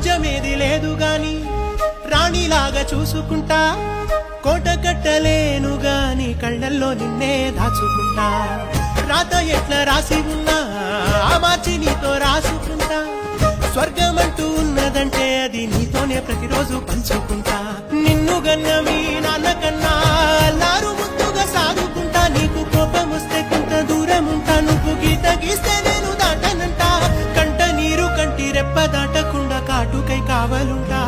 రాజ్యమేది లేదు గాని రాణిలాగా చూసుకుంటా కోట కట్టలేను గాని కళ్ళల్లో నిన్నే దాచుకుంటా రాత ఎట్లా రాసి ఉన్నా ఆ మార్చి నీతో రాసుకుంటా స్వర్గమంటూ ఉన్నదంటే అది నీతోనే ప్రతిరోజు పంచుకుంటా నిన్ను గన్న మీ నాన్నకన్నా అల్లారు ముద్దుగా సాగుకుంటా నీకు కోపం వస్తే కొంత దూరం ఉంటా నువ్వు గీత గీస్తే నేను దాటనంటా కంట నీరు కంటి రెప్ప దాటకుండా కాటుకై కావాలుంటా